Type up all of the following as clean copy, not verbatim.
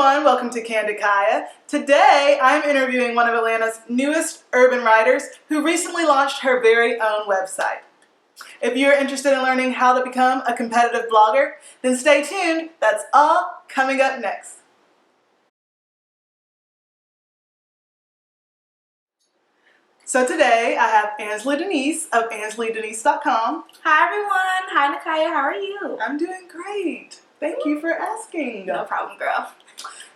everyone, welcome to Candid Kaya. Today I'm interviewing one of Atlanta's newest urban writers who recently launched her very own website. If you're interested in learning how to become a competitive blogger, then stay tuned. That's all coming up next. So today I have Ansley Denise of AnsleyDenise.com. Hi everyone. Hi Nakaya. How are you? I'm doing great. Thank you for asking. No problem, girl.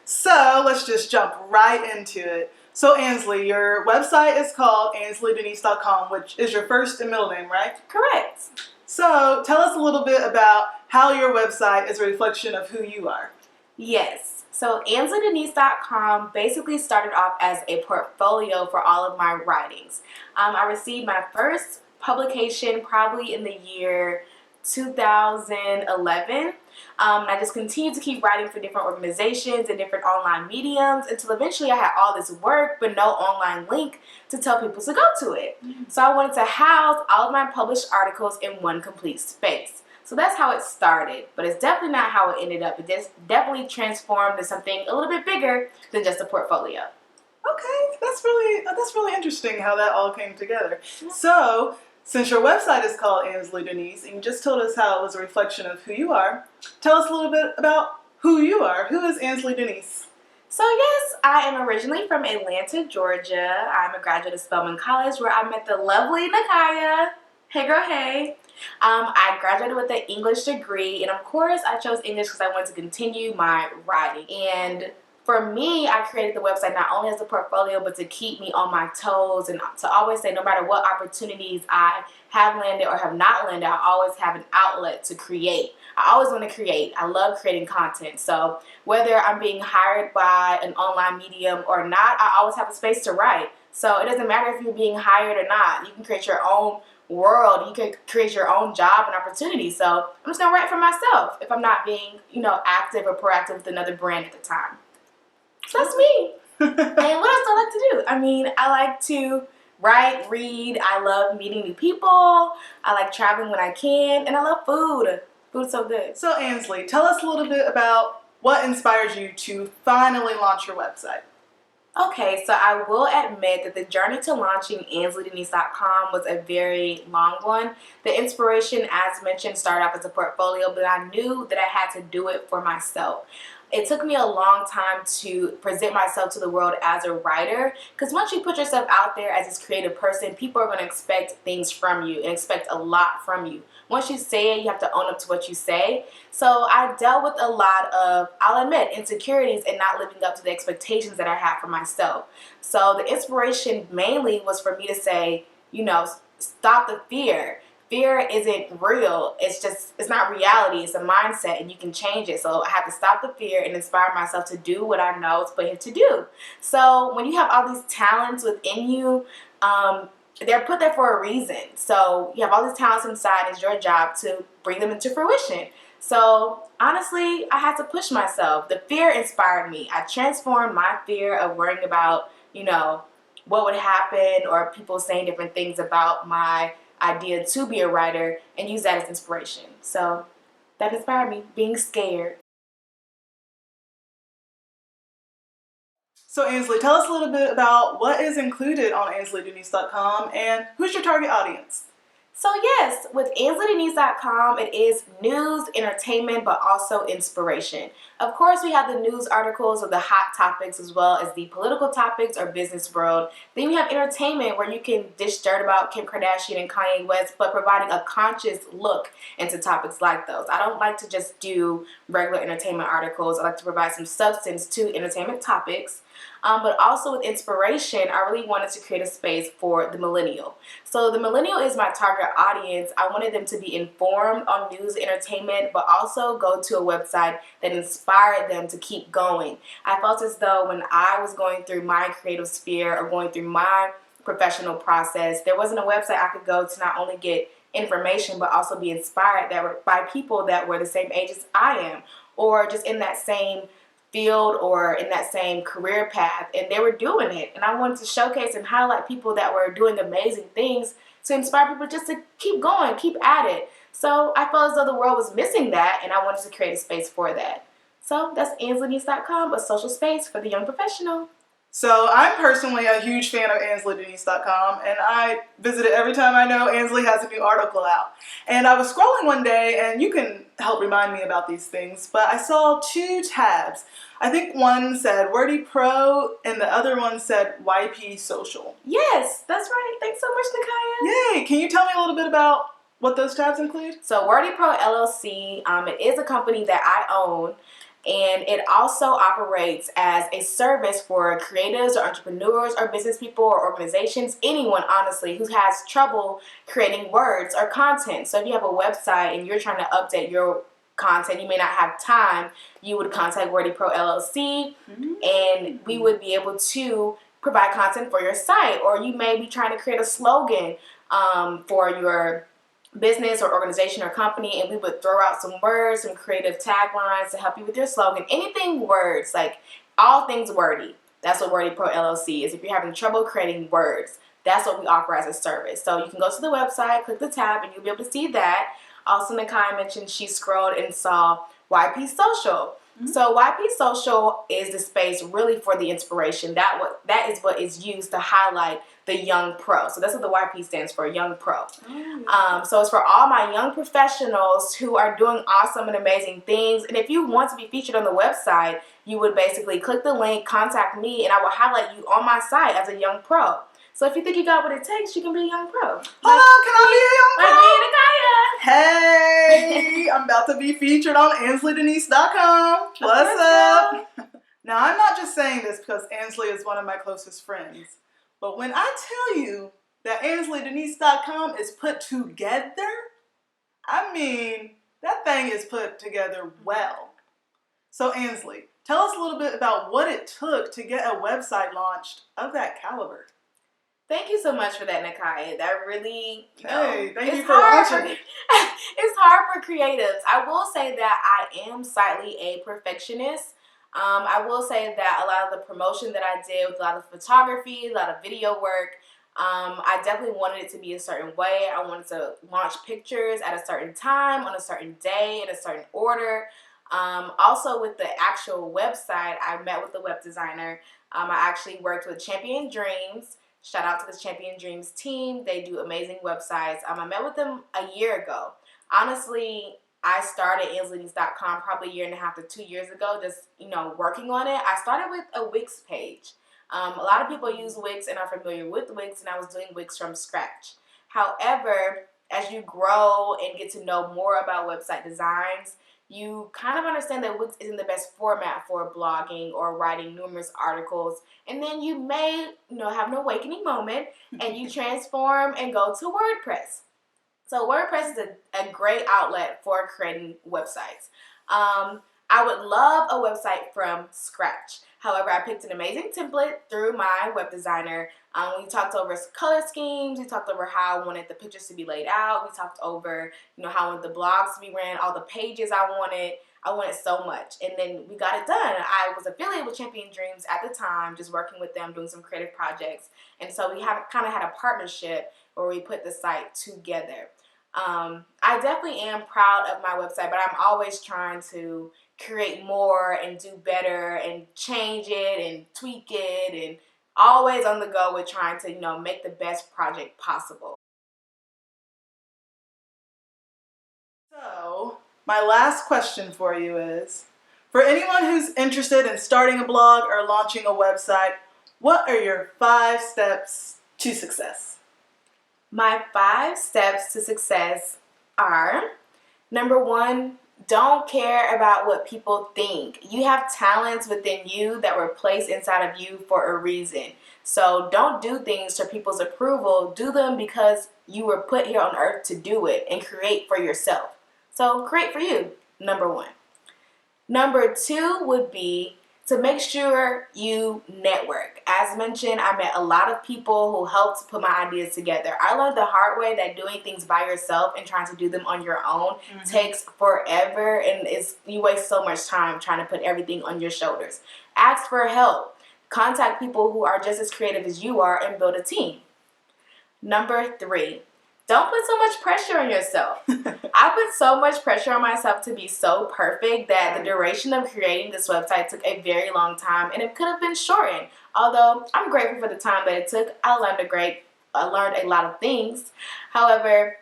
So let's just jump right into it. So Ansley, your website is called AnsleyDenise.com, which is your first and middle name, right? Correct. So tell us a little bit about how your website is a reflection of who you are. Yes. So AnsleyDenise.com basically started off as a portfolio for all of my writings. I received my first publication probably in the year 2011. I just continued to keep writing for different organizations and different online mediums until eventually I had all this work but no online link to tell people to go to it. So I wanted to house all of my published articles in one complete space. So that's how it started, but it's definitely not how it ended up. It just definitely transformed into something a little bit bigger than just a portfolio. Okay, that's really interesting how that all came together. So, since your website is called Ansley Denise, and you just told us how it was a reflection of who you are, tell us a little bit about who you are. Who is Ansley Denise? So yes, I am originally from Atlanta, Georgia. I'm a graduate of Spelman College where I met the lovely Nakaya. Hey girl, hey. I graduated with an English degree, and of course I chose English because I wanted to continue my writing. And for me, I created the website not only as a portfolio, but to keep me on my toes and to always say no matter what opportunities I have landed or have not landed, I always have an outlet to create. I always want to create. I love creating content. So whether I'm being hired by an online medium or not, I always have a space to write. So it doesn't matter if you're being hired or not. You can create your own world. You can create your own job and opportunity. So I'm just going to write for myself if I'm not being, active or proactive with another brand at the time. So that's me. And what else do I like to do? I like to write, read. I love meeting new people. I like traveling when I can. And I love food. Food's so good. So Ansley, tell us a little bit about what inspires you to finally launch your website. Okay, so I will admit that the journey to launching AnsleyDenise.com was a very long one. The inspiration, as mentioned, started off as a portfolio, but I knew that I had to do it for myself. It took me a long time to present myself to the world as a writer, because once you put yourself out there as this creative person, people are going to expect things from you and expect a lot from you. Once you say it, you have to own up to what you say. So I dealt with a lot of, I'll admit, insecurities and not living up to the expectations that I had for myself. So the inspiration mainly was for me to say, stop the fear. Fear isn't real. It's not reality. It's a mindset and you can change it. So I have to stop the fear and inspire myself to do what I know it's put here to do. So when you have all these talents within you, they're put there for a reason. So you have all these talents inside. It's your job to bring them into fruition. So honestly, I had to push myself. The fear inspired me. I transformed my fear of worrying about, what would happen or people saying different things about my idea to be a writer and use that as inspiration. So that inspired me, being scared. So Ansley, tell us a little bit about what is included on AnsleyDenise.com and who's your target audience? So yes, with AnsleyDenise.com, it is news, entertainment, but also inspiration. Of course, we have the news articles of the hot topics as well as the political topics or business world. Then we have entertainment where you can dish dirt about Kim Kardashian and Kanye West, but providing a conscious look into topics like those. I don't like to just do regular entertainment articles. I like to provide some substance to entertainment topics. But also with inspiration, I really wanted to create a space for the millennial. So the millennial is my target audience. I wanted them to be informed on news, entertainment, but also go to a website that inspired them to keep going. I felt as though when I was going through my creative sphere or going through my professional process, there wasn't a website I could go to not only get information, but also be inspired by people that were the same age as I am, or just in that same field or in that same career path, and they were doing it. And I wanted to showcase and highlight people that were doing amazing things to inspire people just to keep going, keep at it. So I felt as though the world was missing that, and I wanted to create a space for that. So that's AnsleyDenise.com, a social space for the young professional. So I'm personally a huge fan of AnsleyDenise.com, and I visit it every time I know Ansley has a new article out. And I was scrolling one day, and you can help remind me about these things, but I saw two tabs. I think one said Wordy Pro, and the other one said YP Social. Yes, that's right. Thanks so much, Nakaya. Yay! Can you tell me a little bit about what those tabs include? So Wordy Pro LLC, it is a company that I own. And it also operates as a service for creatives or entrepreneurs or business people or organizations, anyone honestly who has trouble creating words or content. So if you have a website and you're trying to update your content, you may not have time, you would contact Wordy Pro LLC and we would be able to provide content for your site. Or you may be trying to create a slogan for your business or organization or company, and we would throw out some words, some creative taglines to help you with your slogan. Anything words, like all things wordy. That's what Wordy Pro LLC is. If you're having trouble creating words, that's what we offer as a service. So you can go to the website, click the tab, and you'll be able to see that. Also, Nakai mentioned she scrolled and saw YP Social. So YP Social is the space really for the inspiration. That is what is used to highlight the young pro. So that's what the YP stands for, young pro. So it's for all my young professionals who are doing awesome and amazing things. And if you want to be featured on the website, you would basically click the link, contact me, and I will highlight you on my site as a young pro. So if you think you got what it takes, you can be a young pro. Hold on, can I be a young pro? Hey, I'm about to be featured on AnsleyDenise.com. What's up? Now, I'm not just saying this because Ansley is one of my closest friends, but when I tell you that AnsleyDenise.com is put together, I mean, that thing is put together well. So, Ansley, tell us a little bit about what it took to get a website launched of that caliber. Thank you so much for that, Nakai. That really, thank you for watching. It's hard for creatives. I will say that I am slightly a perfectionist. I will say that a lot of the promotion that I did with a lot of photography, a lot of video work, I definitely wanted it to be a certain way. I wanted to launch pictures at a certain time, on a certain day, in a certain order. Also with the actual website, I met with the web designer. I actually worked with Champion Dreams. Shout out to the Champion Dreams team. They do amazing websites. I met with them a year ago. Honestly, I started AnsleyDenise.com probably a year and a half to 2 years ago, just, working on it. I started with a Wix page. A lot of people use Wix and are familiar with Wix, and I was doing Wix from scratch. However, as you grow and get to know more about website designs, you kind of understand that Wix isn't the best format for blogging or writing numerous articles. And then you may, have an awakening moment and you transform and go to WordPress. So WordPress is a great outlet for creating websites. I would love a website from scratch. However, I picked an amazing template through my web designer. We talked over color schemes. We talked over how I wanted the pictures to be laid out. We talked over, how I wanted the blogs to be ran, all the pages I wanted. I wanted so much. And then we got it done. I was affiliated with Champion Dreams at the time, just working with them, doing some creative projects. And so we kind of had a partnership where we put the site together. I definitely am proud of my website, but I'm always trying to create more and do better and change it and tweak it, and always on the go with trying to, make the best project possible. So, my last question for you is, for anyone who's interested in starting a blog or launching a website, what are your 5 steps to success? My 5 steps to success are, number 1, don't care about what people think. You have talents within you that were placed inside of you for a reason. So don't do things for people's approval. Do them because you were put here on earth to do it and create for yourself. So create for you, number 1. Number 2 would be to make sure you network. As mentioned, I met a lot of people who helped put my ideas together. I learned the hard way that doing things by yourself and trying to do them on your own takes forever, and you waste so much time trying to put everything on your shoulders. Ask for help. Contact people who are just as creative as you are and build a team. Number 3, don't put so much pressure on yourself. I put so much pressure on myself to be so perfect that the duration of creating this website took a very long time, and it could have been shortened. Although I'm grateful for the time that it took, I learned a lot of things. However,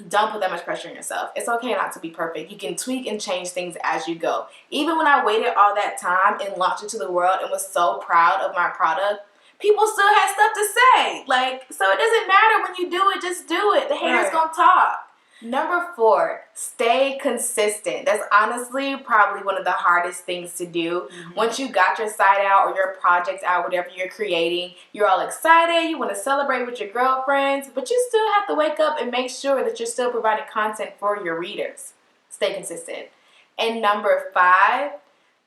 don't put that much pressure on yourself. It's okay not to be perfect. You can tweak and change things as you go. Even when I waited all that time and launched it to the world and was so proud of my product, people still had stuff to say. So it doesn't matter when you do it, just do it. The haters gonna talk. Number 4, stay consistent. That's honestly probably one of the hardest things to do. Once you got your site out or your project out, whatever you're creating, you're all excited, you want to celebrate with your girlfriends, but you still have to wake up and make sure that you're still providing content for your readers. Stay consistent. And number 5,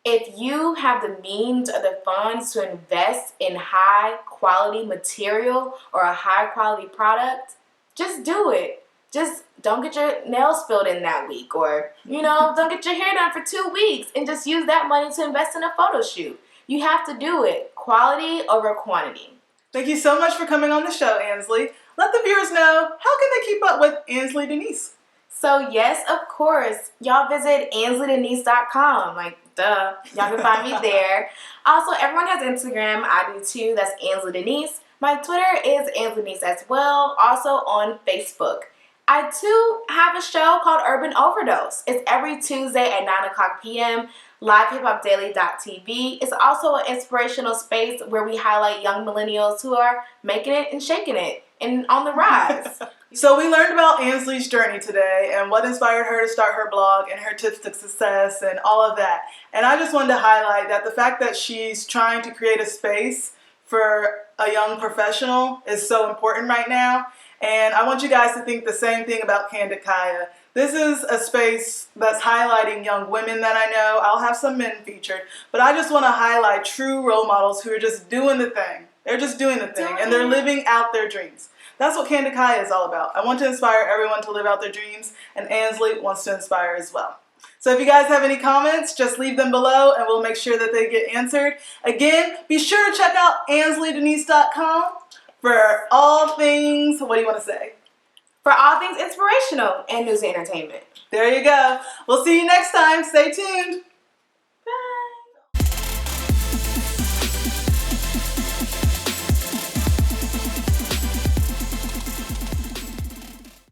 if you have the means or the funds to invest in high quality material or a high quality product, just do it. Just don't get your nails filled in that week, or, don't get your hair done for 2 weeks, and just use that money to invest in a photo shoot. You have to do it. Quality over quantity. Thank you so much for coming on the show, Ansley. Let the viewers know, how can they keep up with Ansley Denise? So yes, of course, y'all visit AnsleyDenise.com. Duh. Y'all can find me there. Also, everyone has Instagram. I do too. That's Ansley Denise. My Twitter is Ansley Denise as well. Also on Facebook. I too have a show called Urban Overdose. It's every Tuesday at 9:00 p.m. livehiphopdaily.tv. It's also an inspirational space where we highlight young millennials who are making it and shaking it and on the rise. So we learned about Ansley's journey today and what inspired her to start her blog and her tips to success and all of that. And I just wanted to highlight that the fact that she's trying to create a space for a young professional is so important right now. And I want you guys to think the same thing about Candid Kaya. This is a space that's highlighting young women that I know. I'll have some men featured, but I just want to highlight true role models who are just doing the thing. They're just doing the thing, and they're living out their dreams. That's what Candid Kaya is all about. I want to inspire everyone to live out their dreams, and Ansley wants to inspire as well. So if you guys have any comments, just leave them below, and we'll make sure that they get answered. Again, be sure to check out AnsleyDenise.com. For all things, what do you want to say? For all things inspirational and news and entertainment. There you go. We'll see you next time. Stay tuned.